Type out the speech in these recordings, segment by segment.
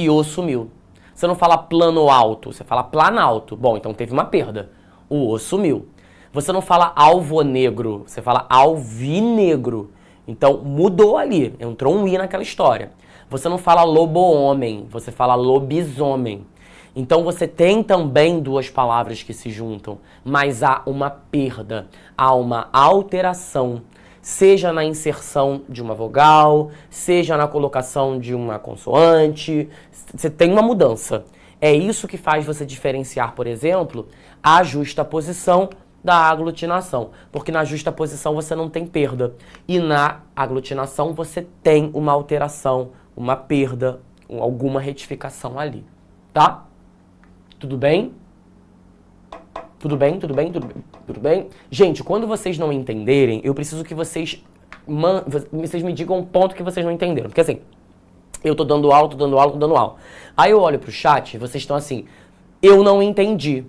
o sumiu. Você não fala plano alto, você fala planalto. Bom, então teve uma perda. O sumiu. Você não fala alvo negro, você fala alvinegro. Então mudou ali, entrou um i naquela história. Você não fala lobo-homem, você fala lobisomem. Então você tem também duas palavras que se juntam, mas há uma perda, há uma alteração, seja na inserção de uma vogal, seja na colocação de uma consoante, você tem uma mudança. É isso que faz você diferenciar, por exemplo, a justaposição da aglutinação, porque na justaposição você não tem perda e na aglutinação você tem uma alteração, uma perda, alguma retificação ali, tá? Tudo bem? Tudo bem? Tudo bem? Tudo bem? Gente, quando vocês não entenderem, eu preciso que vocês me digam um ponto que vocês não entenderam, porque assim, eu tô dando aula, tô dando aula, tô dando aula. Aí eu olho pro chat, vocês estão assim, eu não entendi.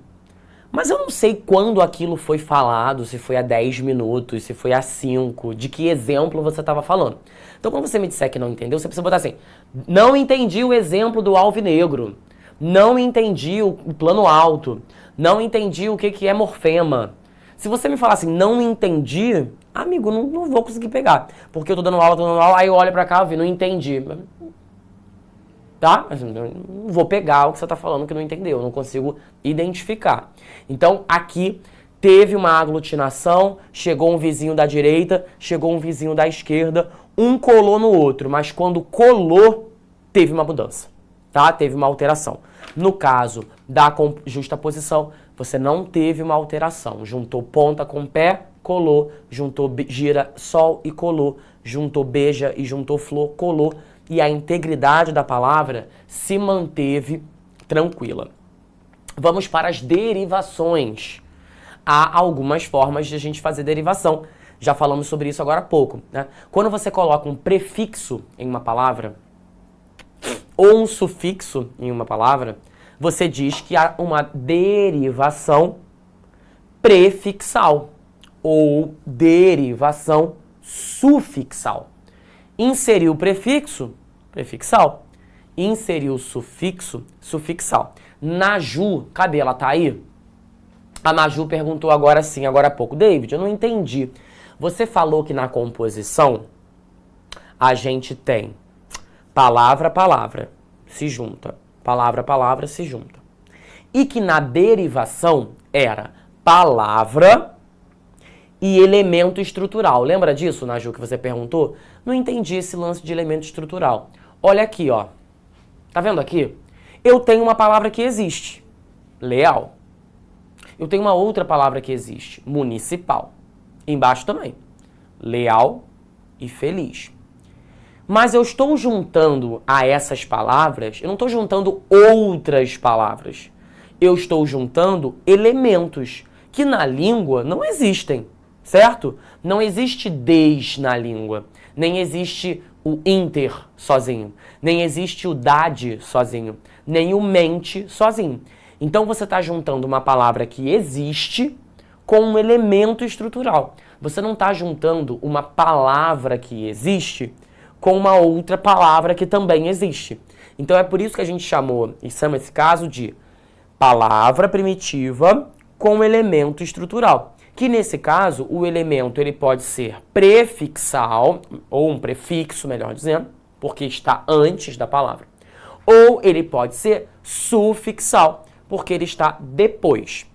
Mas eu não sei quando aquilo foi falado, se foi há 10 minutos, se foi há 5, de que exemplo você estava falando. Então quando você me disser que não entendeu, você precisa botar assim, não entendi o exemplo do alvinegro, não entendi o plano alto, não entendi o que é morfema. Se você me falar assim, não entendi, amigo, não vou conseguir pegar. Porque eu tô dando aula, aí eu olho pra cá e não entendi. Tá? Mas eu não vou pegar o que você está falando que não entendeu, eu não consigo identificar. Então, aqui teve uma aglutinação, chegou um vizinho da direita, chegou um vizinho da esquerda, um colou no outro, mas quando colou, teve uma mudança, tá? Teve uma alteração. No caso da justaposição, você não teve uma alteração. Juntou ponta com pé, colou, juntou gira, sol e colou, juntou beija e juntou flor, colou. E a integridade da palavra se manteve tranquila. Vamos para as derivações. Há algumas formas de a gente fazer derivação. Já falamos sobre isso agora há pouco, né? Quando você coloca um prefixo em uma palavra, ou um sufixo em uma palavra, você diz que há uma derivação prefixal ou derivação sufixal. Inseriu o prefixo, prefixal. Inseriu o sufixo, sufixal. Naju, cadê? Ela tá aí? A Maju perguntou agora sim, agora há pouco. David, eu não entendi. Você falou que na composição a gente tem palavra, palavra, se junta. Palavra, palavra, se junta. E que na derivação era palavra e elemento estrutural. Lembra disso, Naju, que você perguntou? Não entendi esse lance de elemento estrutural. Olha aqui, ó. Tá vendo aqui? Eu tenho uma palavra que existe. Leal. Eu tenho uma outra palavra que existe. Municipal. Embaixo também. Leal e feliz. Mas eu estou juntando a essas palavras, eu não estou juntando outras palavras. Eu estou juntando elementos que na língua não existem. Certo? Não existe des na língua, nem existe o inter sozinho, nem existe o dade sozinho, nem o mente sozinho. Então você está juntando uma palavra que existe com um elemento estrutural. Você não está juntando uma palavra que existe com uma outra palavra que também existe. Então é por isso que a gente chamou, e chama esse caso de palavra primitiva com elemento estrutural. Que nesse caso, o elemento ele pode ser prefixal, ou um prefixo, melhor dizendo, porque está antes da palavra. Ou ele pode ser sufixal, porque ele está depois.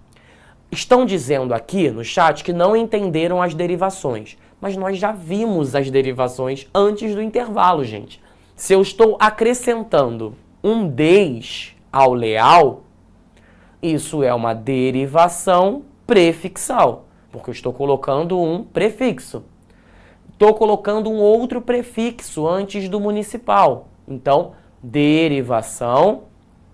Estão dizendo aqui no chat que não entenderam as derivações, mas nós já vimos as derivações antes do intervalo, gente. Se eu estou acrescentando um des ao leal, isso é uma derivação prefixal. Porque eu estou colocando um prefixo. Estou colocando um outro prefixo antes do municipal. Então, derivação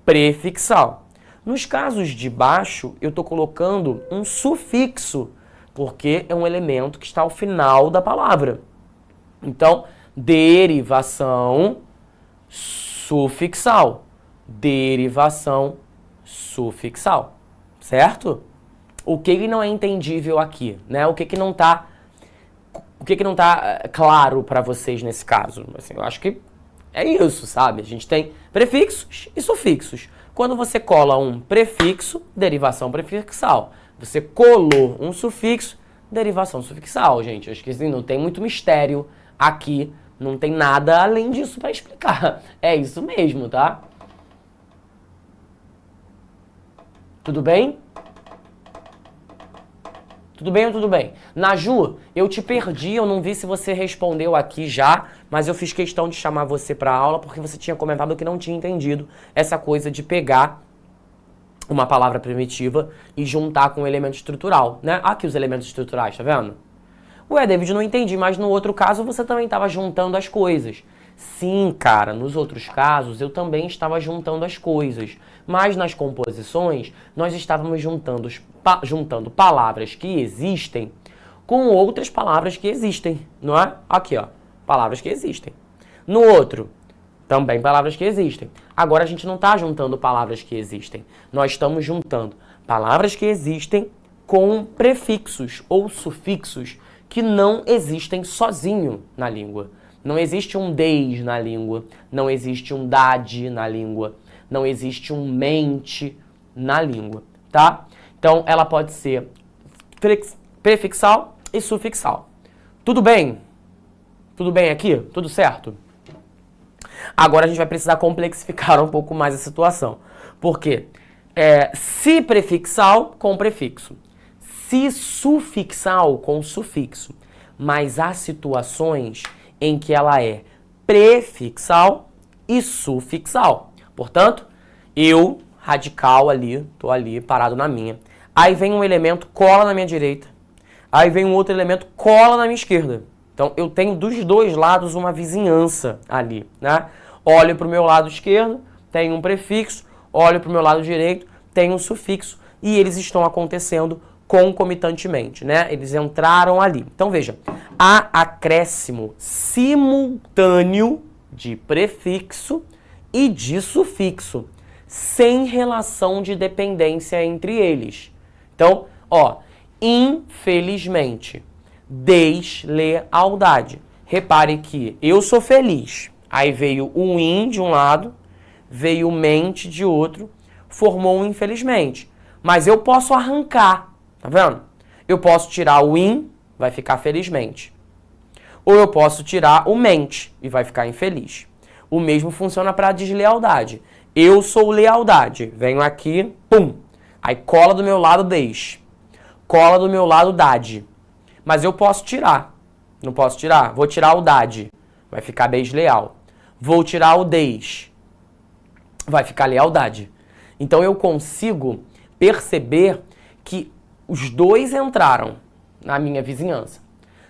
prefixal. Nos casos de baixo, eu estou colocando um sufixo, porque é um elemento que está ao final da palavra. Então, derivação sufixal. Derivação sufixal. Certo? O que não é entendível aqui, né? O que não tá claro para vocês nesse caso? Assim, eu acho que É isso, sabe? A gente tem prefixos e sufixos. Quando você cola um prefixo, derivação prefixal. Você colou um sufixo, derivação sufixal, gente. Acho que assim, não tem muito mistério aqui. Não tem nada além disso para explicar. É isso mesmo, tá? Tudo bem? Tudo bem ou tudo bem? Naju, eu te perdi, eu não vi se você respondeu aqui já, mas eu fiz questão de chamar você para aula porque você tinha comentado que não tinha entendido essa coisa de pegar uma palavra primitiva e juntar com um elemento estrutural, né? Aqui os elementos estruturais, tá vendo? Ué, David, não entendi, mas no outro caso você também estava juntando as coisas. Sim, cara, nos outros casos eu também estava juntando as coisas. Mas nas composições, nós estávamos juntando palavras que existem com outras palavras que existem, não é? Aqui, ó, palavras que existem. No outro, também palavras que existem. Agora a gente não está juntando palavras que existem. Nós estamos juntando palavras que existem com prefixos ou sufixos que não existem sozinho na língua. Não existe um des na língua, não existe um dade na língua, não existe um mente na língua, tá? Então, ela pode ser prefixal e sufixal. Tudo bem? Tudo bem aqui? Tudo certo? Agora a gente vai precisar complexificar um pouco mais a situação. Por quê? Se prefixal com prefixo. Se sufixal com sufixo. Mas há situações em que ela é prefixal e sufixal. Portanto, eu, radical ali, tô ali parado na minha. Aí vem um elemento, cola na minha direita. Aí vem um outro elemento, cola na minha esquerda. Então, eu tenho dos dois lados uma vizinhança ali, né? Olho para o meu lado esquerdo, tem um prefixo. Olho para o meu lado direito, tem um sufixo. E eles estão acontecendo concomitantemente, né? Eles entraram ali. Então, veja, há acréscimo simultâneo de prefixo e de sufixo, sem relação de dependência entre eles. Então, ó, infelizmente, deslealdade. Repare que eu sou feliz. Aí veio o in de um lado, veio o mente de outro, formou um infelizmente. Mas eu posso arrancar, tá vendo? Eu posso tirar o in, vai ficar felizmente. Ou eu posso tirar o mente e vai ficar infeliz. O mesmo funciona para a deslealdade. Eu sou lealdade. Venho aqui, pum. Aí cola do meu lado des. Cola do meu lado dade. Mas eu posso tirar. Não posso tirar? Vou tirar o dade. Vai ficar desleal. Vou tirar o des. Vai ficar lealdade. Então eu consigo perceber que os dois entraram na minha vizinhança.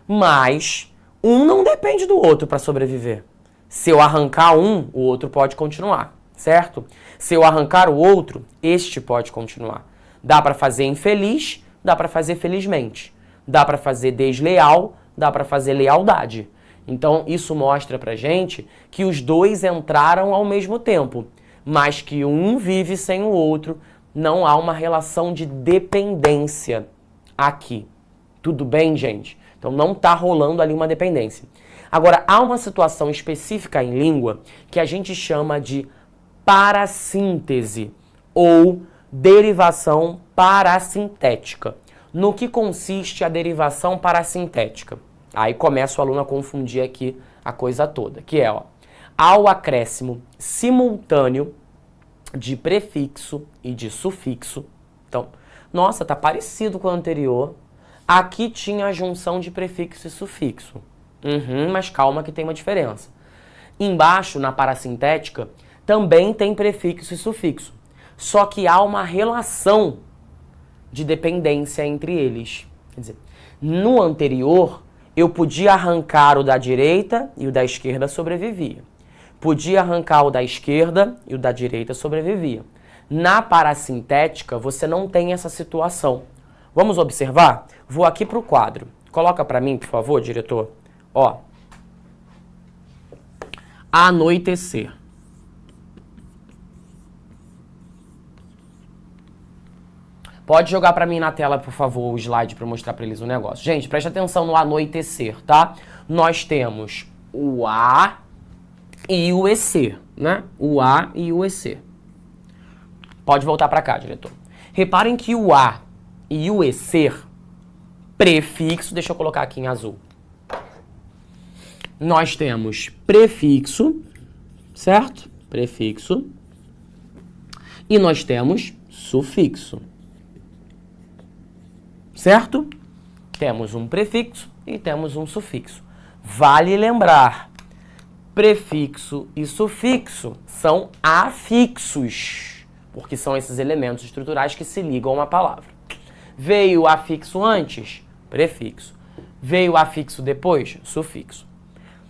Mas um não depende do outro para sobreviver. Se eu arrancar um, o outro pode continuar, certo? Se eu arrancar o outro, este pode continuar. Dá para fazer infeliz, dá para fazer felizmente. Dá para fazer desleal, dá para fazer lealdade. Então, isso mostra pra gente que os dois entraram ao mesmo tempo, mas que um vive sem o outro, não há uma relação de dependência aqui. Tudo bem, gente? Então, não está rolando ali uma dependência. Agora, há uma situação específica em língua que a gente chama de parassíntese ou derivação parassintética. No que consiste a derivação parassintética? Aí começa o aluno a confundir aqui a coisa toda, que é, ó, ao acréscimo simultâneo de prefixo e de sufixo. Então, nossa, tá parecido com o anterior. Aqui tinha a junção de prefixo e sufixo. Mas calma que tem uma diferença. Embaixo, na parassintética, também tem prefixo e sufixo. Só que há uma relação de dependência entre eles. Quer dizer, no anterior, eu podia arrancar o da direita e o da esquerda sobrevivia. Podia arrancar o da esquerda e o da direita sobrevivia. Na parassintética, você não tem essa situação. Vamos observar? Vou aqui para o quadro. Coloca para mim, por favor, diretor. Ó. Anoitecer. Pode jogar para mim na tela, por favor, o slide para mostrar para eles o negócio. Gente, preste atenção no anoitecer, tá? Nós temos o A e o EC, né? O A e o EC. Pode voltar para cá, diretor. Reparem que o A e o EC, prefixo, deixa eu colocar aqui em azul. Nós temos prefixo, certo? Prefixo. E nós temos sufixo. Certo? Temos um prefixo e temos um sufixo. Vale lembrar, prefixo e sufixo são afixos, porque são esses elementos estruturais que se ligam a uma palavra. Veio o afixo antes? Prefixo. Veio o afixo depois? Sufixo.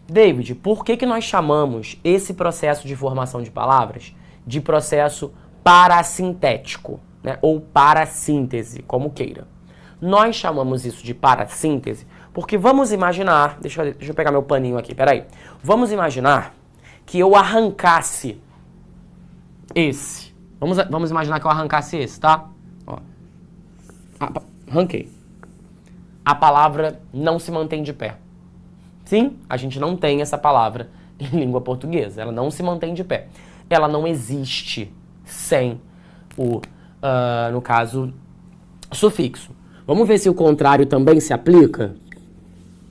David, por que nós chamamos esse processo de formação de palavras de processo parasintético, né? Ou parassíntese, como queira? Nós chamamos isso de parassíntese porque vamos imaginar... Deixa eu pegar meu paninho aqui, peraí. Vamos imaginar que eu arrancasse esse. Vamos imaginar que eu arrancasse esse, tá? Ó. Arranquei. A palavra não se mantém de pé. Sim, a gente não tem essa palavra em língua portuguesa. Ela não se mantém de pé. Ela não existe sem o, no caso, sufixo. Vamos ver se o contrário também se aplica?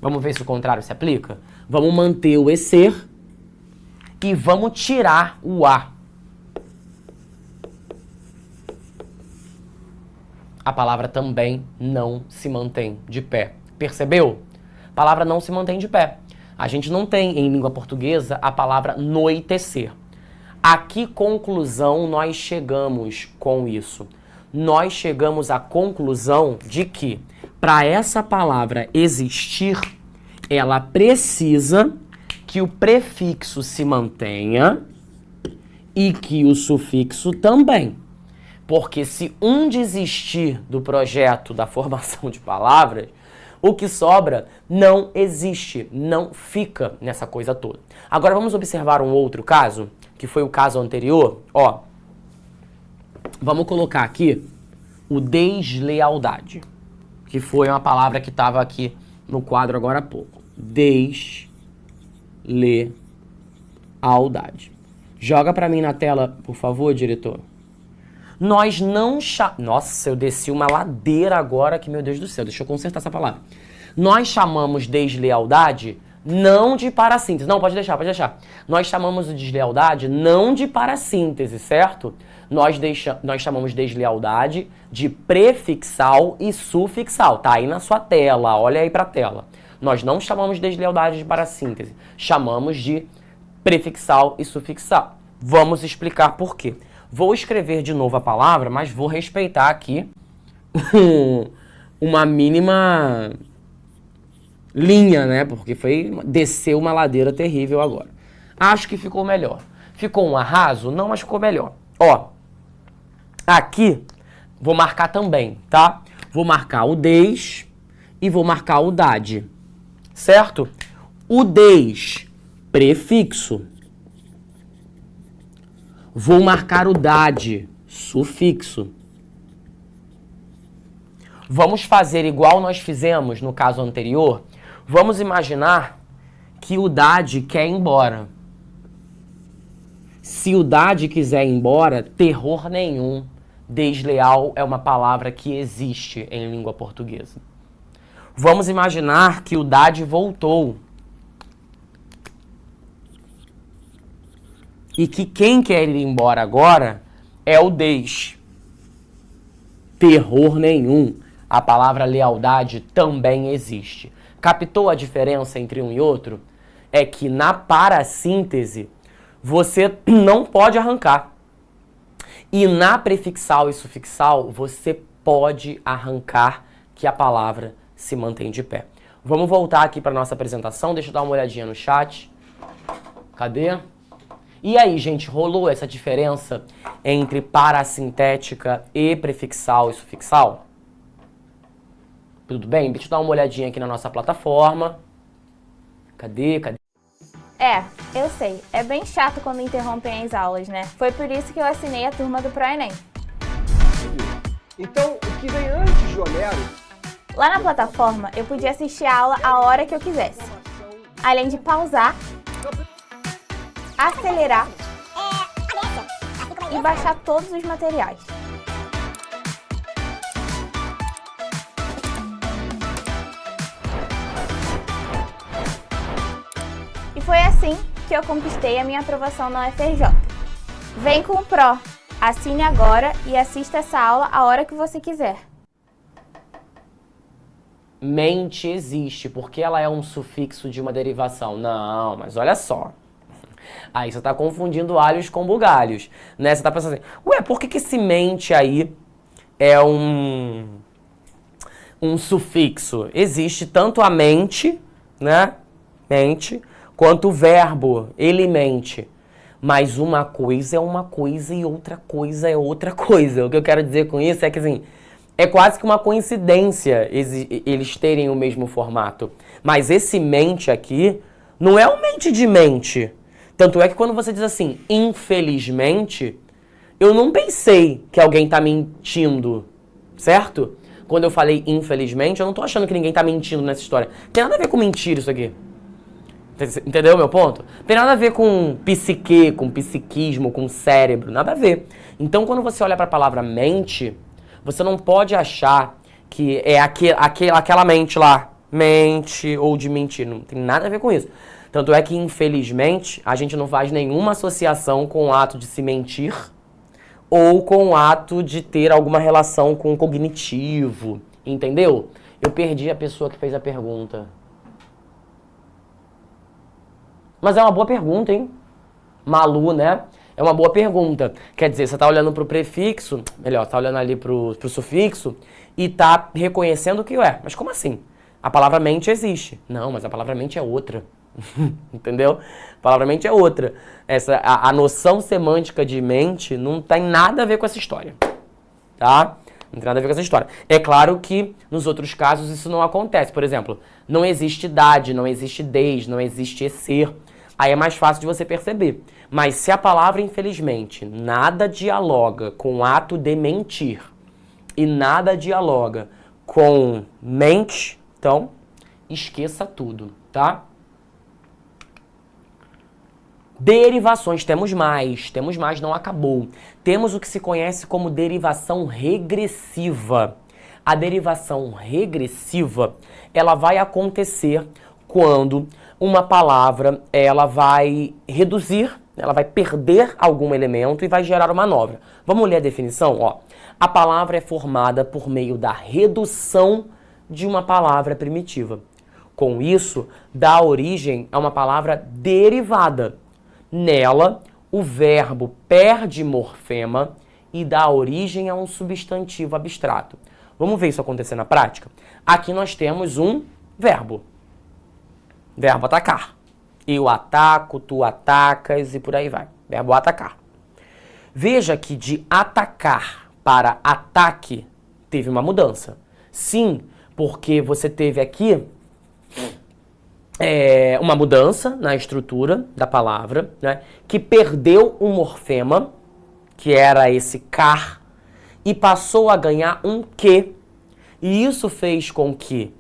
Vamos ver se o contrário se aplica? Vamos manter o EC e vamos tirar o A. A palavra também não se mantém de pé. Percebeu? A palavra não se mantém de pé. A gente não tem em língua portuguesa a palavra noitecer. A que conclusão nós chegamos com isso? Nós chegamos à conclusão de que, para essa palavra existir, ela precisa que o prefixo se mantenha e que o sufixo também. Porque se um desistir do projeto da formação de palavras, o que sobra não existe, não fica nessa coisa toda. Agora vamos observar um outro caso, que foi o caso anterior. Ó, vamos colocar aqui o deslealdade, que foi uma palavra que estava aqui no quadro agora há pouco. Deslealdade. Joga para mim na tela, por favor, diretor. Nós não Nossa, eu desci uma ladeira agora que, meu Deus do céu, deixa eu consertar essa palavra. Nós chamamos deslealdade não de parassíntese. Não, pode deixar, pode deixar. Nós chamamos de deslealdade não de parassíntese, certo? Nós chamamos deslealdade de prefixal e sufixal. Tá aí na sua tela, olha aí pra tela. Nós não chamamos deslealdade de parassíntese. Chamamos de prefixal e sufixal. Vamos explicar por quê. Vou escrever de novo a palavra, mas vou respeitar aqui uma mínima linha, né? Porque desceu uma ladeira terrível agora. Acho que ficou melhor. Ficou um arraso? Não, mas ficou melhor. Ó, aqui vou marcar também, tá? Vou marcar o des e vou marcar o dade, certo? O des, prefixo. Vou marcar o dade, sufixo. Vamos fazer igual nós fizemos no caso anterior. Vamos imaginar que o dade quer ir embora. Se o dade quiser ir embora, terror nenhum. Desleal é uma palavra que existe em língua portuguesa. Vamos imaginar que o dade voltou. E que quem quer ir embora agora é o des. Terror nenhum. A palavra lealdade também existe. Captou a diferença entre um e outro? É que na parassíntese você não pode arrancar. E na prefixal e sufixal você pode arrancar que a palavra se mantém de pé. Vamos voltar aqui para nossa apresentação. Deixa eu dar uma olhadinha no chat. Cadê? E aí, gente, rolou essa diferença entre parassintética e prefixal e sufixal? Tudo bem? Deixa eu dar uma olhadinha aqui na nossa plataforma. Cadê? Eu sei. É bem chato quando interrompem as aulas, né? Foi por isso que eu assinei a turma do ProEnem. Então, o que vem antes de Homero? Lá na plataforma, eu podia assistir a aula a hora que eu quisesse. Além de pausar acelerar e baixar todos os materiais. E foi assim que eu conquistei a minha aprovação na UFRJ. Vem com o Pro! Assine agora e assista essa aula a hora que você quiser. Mente existe, porque ela é um sufixo de uma derivação. Não, mas olha só. Aí você tá confundindo alhos com bugalhos, né? Você tá pensando assim, ué, por que esse mente aí é um sufixo? Existe tanto a mente, né? Mente, quanto o verbo, ele mente. Mas uma coisa é uma coisa e outra coisa é outra coisa. O que eu quero dizer com isso é que, assim, é quase que uma coincidência eles terem o mesmo formato. Mas esse mente aqui não é um mente de mente. Tanto é que quando você diz assim, infelizmente, eu não pensei que alguém tá mentindo, certo? Quando eu falei infelizmente, eu não tô achando que ninguém tá mentindo nessa história. Tem nada a ver com mentira isso aqui. Entendeu o meu ponto? Tem nada a ver com psique, com psiquismo, com cérebro, nada a ver. Então, quando você olha para a palavra mente, você não pode achar que é aquela mente lá, mente ou de mentir, não tem nada a ver com isso. Tanto é que, infelizmente, a gente não faz nenhuma associação com o ato de se mentir ou com o ato de ter alguma relação com o cognitivo, entendeu? Eu perdi a pessoa que fez a pergunta. Mas é uma boa pergunta, hein? Malu, né? É uma boa pergunta. Quer dizer, você tá olhando pro prefixo, melhor, tá olhando ali pro sufixo e tá reconhecendo que, mas como assim? A palavra mente existe. Não, mas a palavra mente é outra. Entendeu? A palavra mente é outra. A noção semântica de mente não tem nada a ver com essa história. Tá? Não tem nada a ver com essa história. É claro que nos outros casos isso não acontece. Por exemplo, não existe idade, não existe desde, não existe ser. Aí é mais fácil de você perceber. Mas se a palavra, infelizmente, nada dialoga com o ato de mentir e nada dialoga com mente, então esqueça tudo, tá? Derivações, temos mais, não acabou. Temos o que se conhece como derivação regressiva. A derivação regressiva, ela vai acontecer quando uma palavra, ela vai reduzir, ela vai perder algum elemento e vai gerar uma nova. Vamos ler a definição? Ó, a palavra é formada por meio da redução de uma palavra primitiva. Com isso, dá origem a uma palavra derivada. Nela, o verbo perde morfema e dá origem a um substantivo abstrato. Vamos ver isso acontecer na prática? Aqui nós temos um verbo. Verbo atacar. Eu ataco, tu atacas e por aí vai. Verbo atacar. Veja que de atacar para ataque teve uma mudança. Sim, porque você teve aqui uma mudança na estrutura da palavra, né, que perdeu um morfema, que era esse car, e passou a ganhar um que. E isso fez com que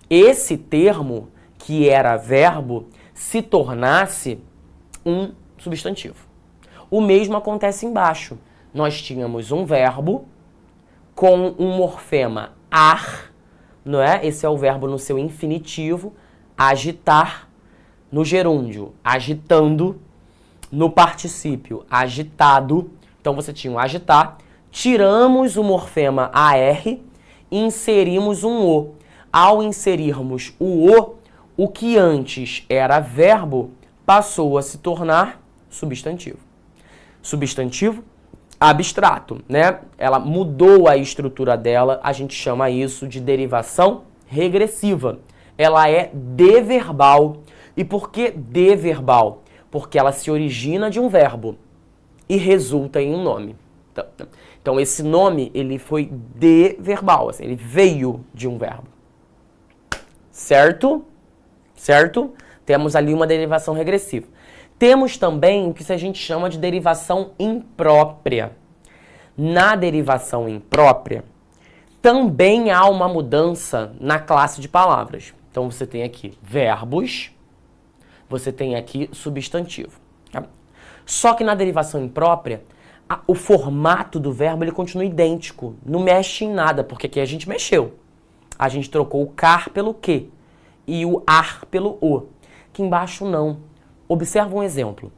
esse termo, que era verbo, se tornasse um substantivo. O mesmo acontece embaixo. Nós tínhamos um verbo com um morfema ar, não é? Esse é o verbo no seu infinitivo, agitar, no gerúndio, agitando, no particípio, agitado. Então você tinha um agitar, tiramos o morfema AR e inserimos um O. Ao inserirmos o que antes era verbo passou a se tornar substantivo. Substantivo abstrato, né? Ela mudou a estrutura dela, a gente chama isso de derivação regressiva. Ela é deverbal. E por que deverbal? Porque ela se origina de um verbo e resulta em um nome. Então esse nome, ele foi deverbal, assim, ele veio de um verbo. Certo? Certo? Temos ali uma derivação regressiva. Temos também o que a gente chama de derivação imprópria. Na derivação imprópria, também há uma mudança na classe de palavras. Então você tem aqui verbos, você tem aqui substantivo. Tá? Só que na derivação imprópria, o formato do verbo ele continua idêntico, não mexe em nada, porque aqui a gente mexeu. A gente trocou o car pelo que e o ar pelo o. Aqui embaixo não. Observa um exemplo.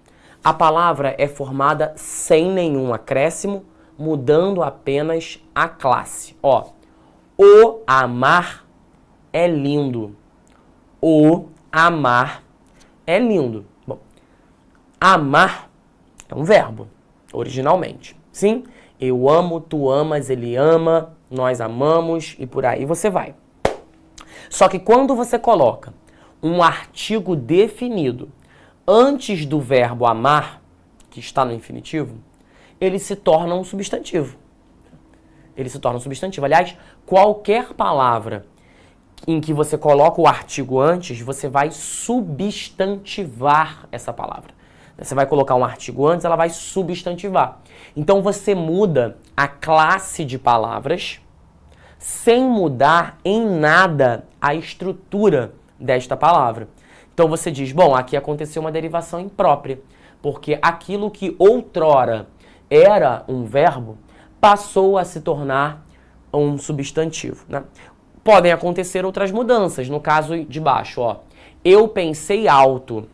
A palavra é formada sem nenhum acréscimo, mudando apenas a classe. Ó, o amar é lindo. O amar é lindo. Bom, amar é um verbo, originalmente. Sim, eu amo, tu amas, ele ama, nós amamos e por aí você vai. Só que quando você coloca um artigo definido antes do verbo amar, que está no infinitivo, ele se torna um substantivo. Ele se torna um substantivo. Aliás, qualquer palavra em que você coloca o artigo antes, você vai substantivar essa palavra. Você vai colocar um artigo antes, ela vai substantivar. Então você muda a classe de palavras sem mudar em nada a estrutura desta palavra. Então você diz, bom, aqui aconteceu uma derivação imprópria, porque aquilo que outrora era um verbo passou a se tornar um substantivo, né? Podem acontecer outras mudanças, no caso de baixo, ó. Eu pensei alto.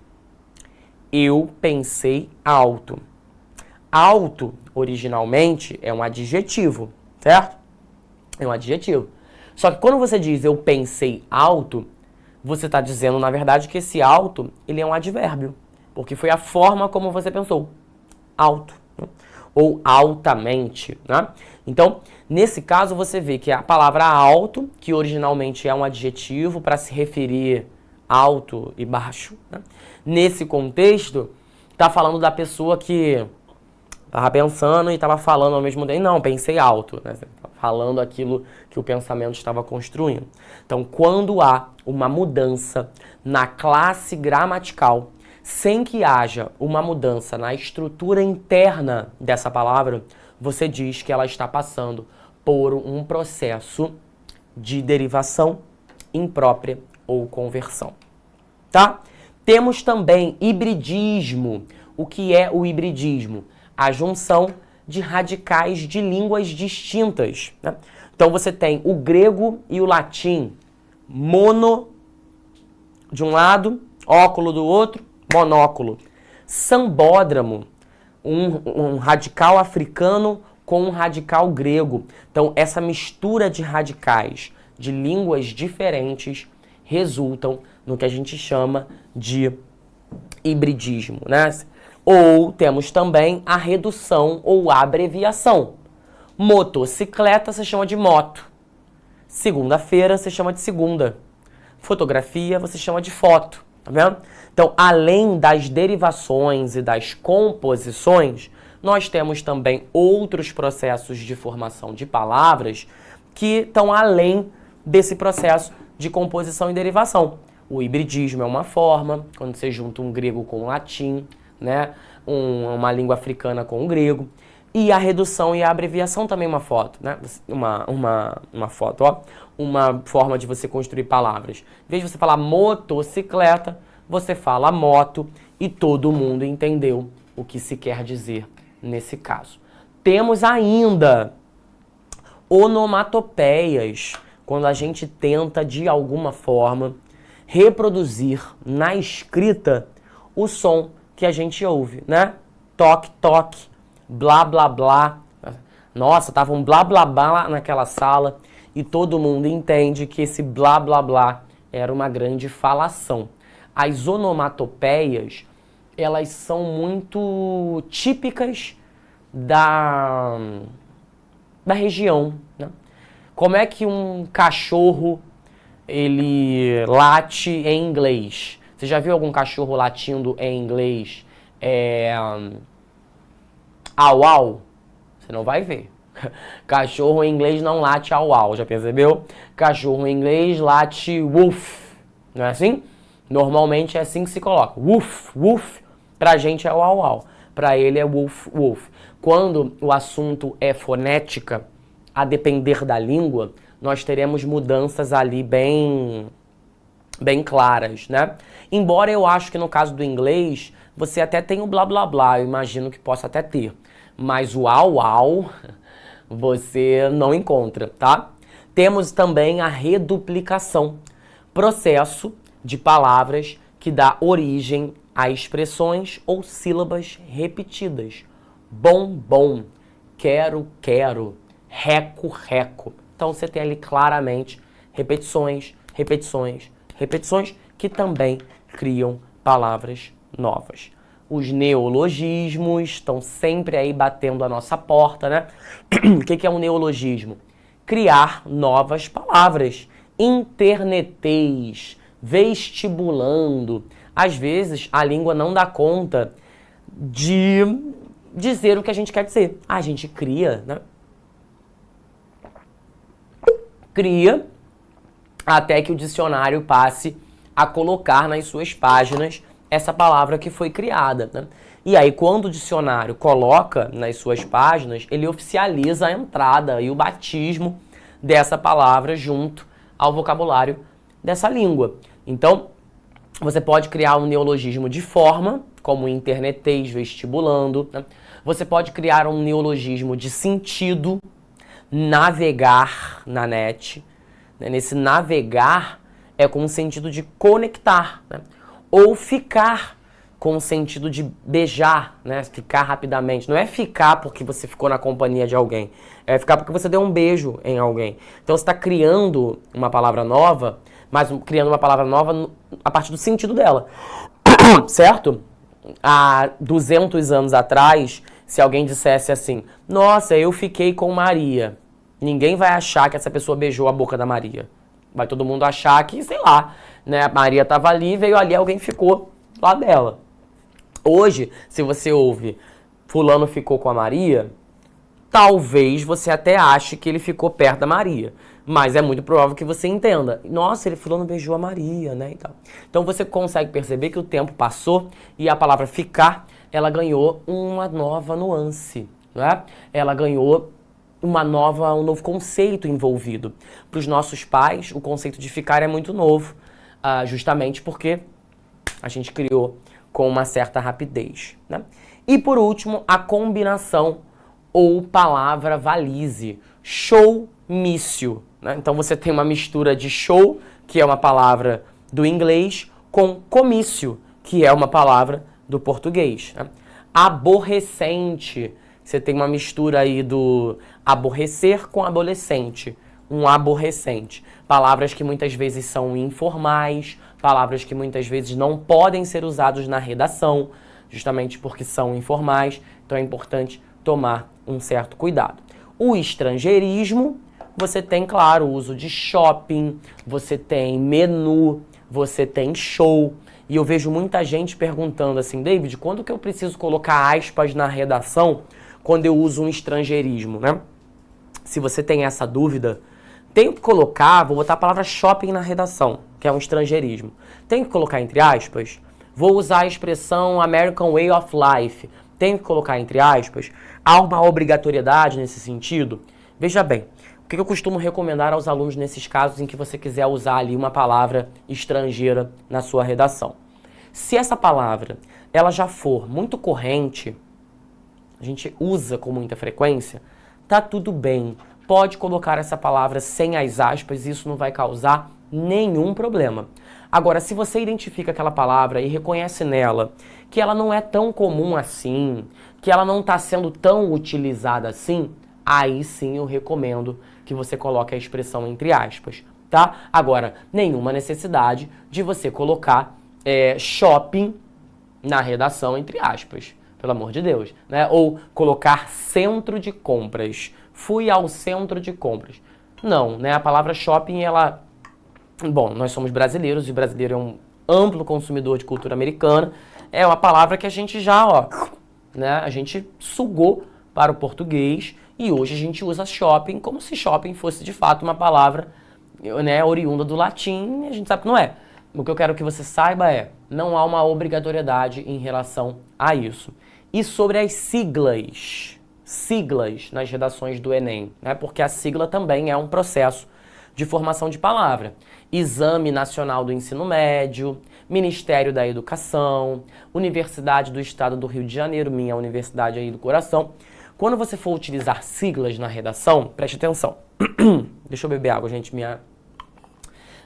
Eu pensei alto. Alto, originalmente, é um adjetivo, certo? É um adjetivo. Só que quando você diz eu pensei alto, você está dizendo, na verdade, que esse alto, ele é um advérbio. Porque foi a forma como você pensou. Alto. Né? Ou altamente, né? Então, nesse caso, você vê que a palavra alto, que originalmente é um adjetivo para se referir alto e baixo, né? Nesse contexto, está falando da pessoa que estava pensando e estava falando ao mesmo tempo. Não, pensei alto, né? Falando aquilo que o pensamento estava construindo. Então, quando há uma mudança na classe gramatical, sem que haja uma mudança na estrutura interna dessa palavra, você diz que ela está passando por um processo de derivação imprópria ou conversão. Tá? Temos também hibridismo. O que é o hibridismo? A junção de radicais de línguas distintas, né? Então você tem o grego e o latim, mono de um lado, óculo do outro, monóculo. Sambódramo, um radical africano com um radical grego. Então essa mistura de radicais de línguas diferentes resultam no que a gente chama de hibridismo, né? Ou temos também a redução ou a abreviação. Motocicleta se chama de moto. Segunda-feira se chama de segunda. Fotografia você chama de foto, tá vendo? Então, além das derivações e das composições, nós temos também outros processos de formação de palavras que estão além desse processo de composição e derivação. O hibridismo é uma forma, quando você junta um grego com um latim, né? Uma língua africana com o grego. E a redução e a abreviação também é uma foto, né? Uma foto, ó. Uma forma de você construir palavras. Em vez de você falar motocicleta, você fala moto e todo mundo entendeu o que se quer dizer nesse caso. Temos ainda onomatopeias, quando a gente tenta, de alguma forma, reproduzir na escrita o som que a gente ouve, né? Toque, toque, blá, blá, blá. Nossa, tava um blá, blá, blá naquela sala e todo mundo entende que esse blá, blá, blá era uma grande falação. As onomatopeias, elas são muito típicas da região, né? Como é que um cachorro, ele late em inglês? Você já viu algum cachorro latindo em inglês? Au, au? Você não vai ver. Cachorro em inglês não late au, au, já percebeu? Cachorro em inglês late woof, não é assim? Normalmente é assim que se coloca. Woof, woof, pra gente é o au, au. Pra ele é woof, woof. Quando o assunto é fonética, a depender da língua, nós teremos mudanças ali bem claras, né? Embora eu acho que no caso do inglês você até tem o blá blá blá, eu imagino que possa até ter. Mas o au au você não encontra, tá? Temos também a reduplicação, processo de palavras que dá origem a expressões ou sílabas repetidas. Bom, bom, quero, quero, reco, reco. Então você tem ali claramente repetições, repetições, repetições que também criam palavras novas. Os neologismos estão sempre aí batendo a nossa porta, né? O que é um neologismo? Criar novas palavras. Internetês, vestibulando. Às vezes a língua não dá conta de dizer o que a gente quer dizer. A gente cria, né? Cria até que o dicionário passe a colocar nas suas páginas essa palavra que foi criada, né? E aí, quando o dicionário coloca nas suas páginas, ele oficializa a entrada e o batismo dessa palavra junto ao vocabulário dessa língua. Então, você pode criar um neologismo de forma, como internetês, vestibulando, né? Você pode criar um neologismo de sentido, navegar na net. Nesse navegar é com o sentido de conectar, né? Ou ficar com o sentido de beijar, né? Ficar rapidamente. Não é ficar porque você ficou na companhia de alguém. É ficar porque você deu um beijo em alguém. Então você está criando uma palavra nova, mas criando uma palavra nova a partir do sentido dela. Certo? Há 200 anos atrás, se alguém dissesse assim, nossa, eu fiquei com Maria, ninguém vai achar que essa pessoa beijou a boca da Maria. Vai todo mundo achar que, sei lá, né, a Maria estava ali, veio ali, alguém ficou lá dela. Hoje, se você ouve fulano ficou com a Maria, talvez você até ache que ele ficou perto da Maria. Mas é muito provável que você entenda. Nossa, ele fulano beijou a Maria, né? Então você consegue perceber que o tempo passou e a palavra ficar, ela ganhou uma nova nuance, né? Ela ganhou um novo conceito envolvido. Para os nossos pais, o conceito de ficar é muito novo, justamente porque a gente criou com uma certa rapidez, né? E por último, a combinação ou palavra valise, showmício, né? Então você tem uma mistura de show, que é uma palavra do inglês, com comício, que é uma palavra do português, né? Aborrecente, você tem uma mistura aí do aborrecer com adolescente, um aborrecente. Palavras que muitas vezes são informais, palavras que muitas vezes não podem ser usadas na redação, justamente porque são informais, então é importante tomar um certo cuidado. O estrangeirismo, você tem, claro, o uso de shopping, você tem menu, você tem show. E eu vejo muita gente perguntando assim, David, quando que eu preciso colocar aspas na redação quando eu uso um estrangeirismo, né? Se você tem essa dúvida, tenho que colocar, vou botar a palavra shopping na redação, que é um estrangeirismo. Tenho que colocar entre aspas, vou usar a expressão American Way of Life. Tenho que colocar entre aspas, há uma obrigatoriedade nesse sentido? Veja bem, o que eu costumo recomendar aos alunos nesses casos em que você quiser usar ali uma palavra estrangeira na sua redação? Se essa palavra ela já for muito corrente, a gente usa com muita frequência, tá tudo bem. Pode colocar essa palavra sem as aspas, isso não vai causar nenhum problema. Agora, se você identifica aquela palavra e reconhece nela que ela não é tão comum assim, que ela não está sendo tão utilizada assim, aí sim eu recomendo que você coloque a expressão entre aspas, tá? Agora, nenhuma necessidade de você colocar shopping na redação entre aspas, pelo amor de Deus, né? Ou colocar centro de compras. Fui ao centro de compras. Não, né? A palavra shopping, ela... Bom, nós somos brasileiros e o brasileiro é um amplo consumidor de cultura americana. É uma palavra que a gente já, né? A gente sugou para o português e hoje a gente usa shopping como se shopping fosse de fato uma palavra, né, oriunda do latim, e a gente sabe que não é. O que eu quero que você saiba é, não há uma obrigatoriedade em relação a isso. E sobre as siglas nas redações do Enem, né? Porque a sigla também é um processo de formação de palavra. Exame Nacional do Ensino Médio, Ministério da Educação, Universidade do Estado do Rio de Janeiro, minha universidade aí do coração. Quando você for utilizar siglas na redação, preste atenção. Deixa eu beber água, gente. Minha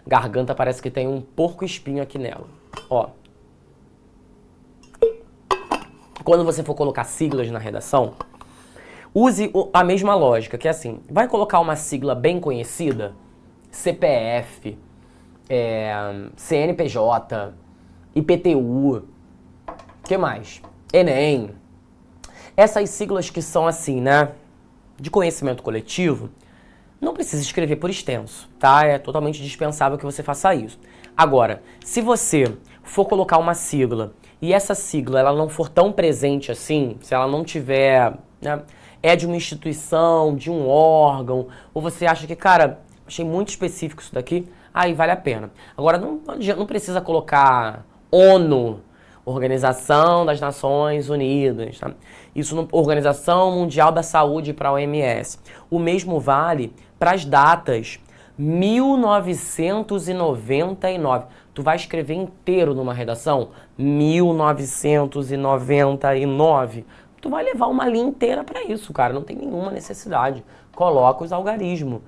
garganta parece que tem um porco espinho aqui nela. Ó. Quando você for colocar siglas na redação, use a mesma lógica, que é assim, vai colocar uma sigla bem conhecida, CPF, CNPJ, IPTU, que mais? Enem. Essas siglas que são assim, né, de conhecimento coletivo, não precisa escrever por extenso, tá? É totalmente dispensável que você faça isso. Agora, se você for colocar uma sigla e essa sigla ela não for tão presente assim, se ela não tiver, né, é de uma instituição, de um órgão, ou você acha que, cara, achei muito específico isso daqui, aí vale a pena. Agora, não precisa colocar ONU, Organização das Nações Unidas, tá? Isso, Organização Mundial da Saúde para a OMS. O mesmo vale para as datas. 1999. Tu vai escrever inteiro numa redação? 1999. Tu vai levar uma linha inteira para isso, cara. Não tem nenhuma necessidade. Coloca os algarismos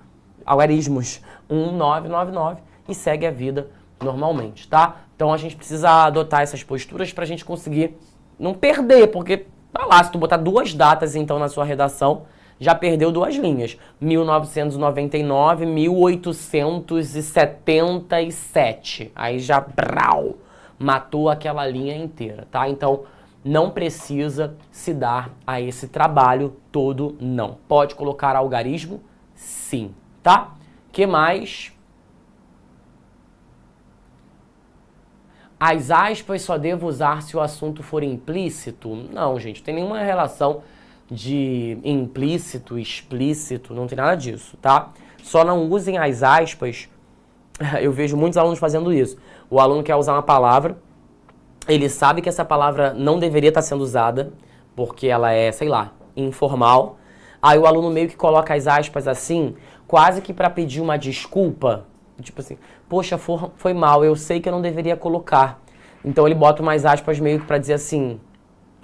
1999 e segue a vida normalmente, tá? Então a gente precisa adotar essas posturas pra gente conseguir não perder, porque, tá lá, se tu botar duas datas então na sua redação, já perdeu duas linhas. 1999, 1877. Aí já, brau, matou aquela linha inteira, tá? Então não precisa se dar a esse trabalho todo, não. Pode colocar algarismo, sim, tá? Que mais? As aspas só devo usar se o assunto for implícito? Não, gente, não tem nenhuma relação de implícito, explícito, não tem nada disso, tá? Só não usem as aspas, eu vejo muitos alunos fazendo isso. O aluno quer usar uma palavra, ele sabe que essa palavra não deveria estar sendo usada, porque ela é, sei lá, informal. Aí o aluno meio que coloca as aspas assim, quase que para pedir uma desculpa. Tipo assim, poxa, foi mal, eu sei que eu não deveria colocar. Então ele bota umas aspas meio que pra dizer assim,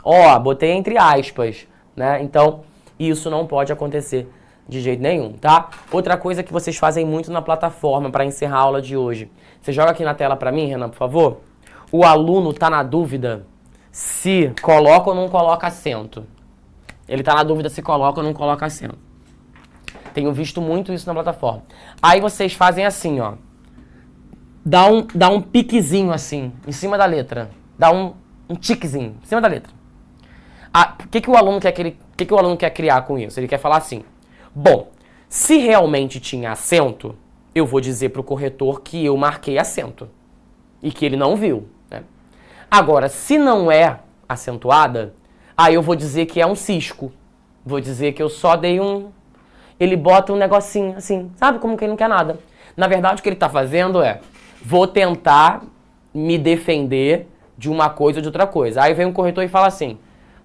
ó, botei entre aspas, né? Então isso não pode acontecer de jeito nenhum, tá? Outra coisa que vocês fazem muito na plataforma pra encerrar a aula de hoje. Você joga aqui na tela pra mim, Renan, por favor? O aluno tá na dúvida se coloca ou não coloca acento. Ele tá na dúvida se coloca ou não coloca acento. Tenho visto muito isso na plataforma. Aí vocês fazem assim, ó. Dá um piquezinho assim, em cima da letra. Dá um tiquezinho, em cima da letra. O que o aluno quer criar com isso? Ele quer falar assim, bom, se realmente tinha acento, eu vou dizer pro corretor que eu marquei acento. E que ele não viu, né? Agora, se não é acentuada, aí eu vou dizer que é um cisco. Vou dizer que eu só dei um... Ele bota um negocinho assim, sabe? Como quem não quer nada. Na verdade, o que ele tá fazendo é, vou tentar me defender de uma coisa ou de outra coisa. Aí vem um corretor e fala assim,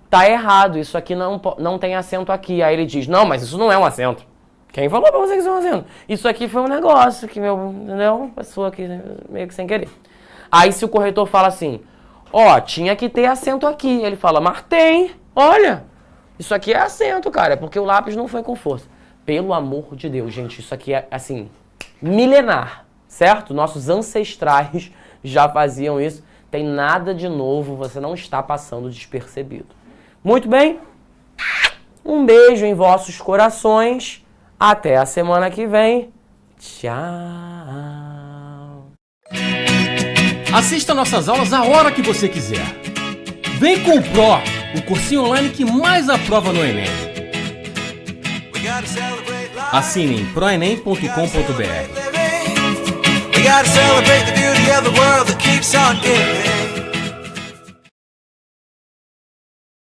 tá errado, isso aqui não tem acento aqui. Aí ele diz, não, mas isso não é um acento. Quem falou pra você que isso é um acento? Isso aqui foi um negócio que entendeu? Passou aqui meio que sem querer. Aí se o corretor fala assim, ó, tinha que ter acento aqui. Ele fala, mas tem, olha, isso aqui é acento, cara, é porque o lápis não foi com força. Pelo amor de Deus, gente, isso aqui é, assim, milenar, certo? Nossos ancestrais já faziam isso. Tem nada de novo, você não está passando despercebido. Muito bem? Um beijo em vossos corações. Até a semana que vem. Tchau. Assista nossas aulas a hora que você quiser. Vem com o Pro, o cursinho online que mais aprova no Enem. Assine em proenem.com.br. We gotta celebrate the beauty of the world that keeps on giving.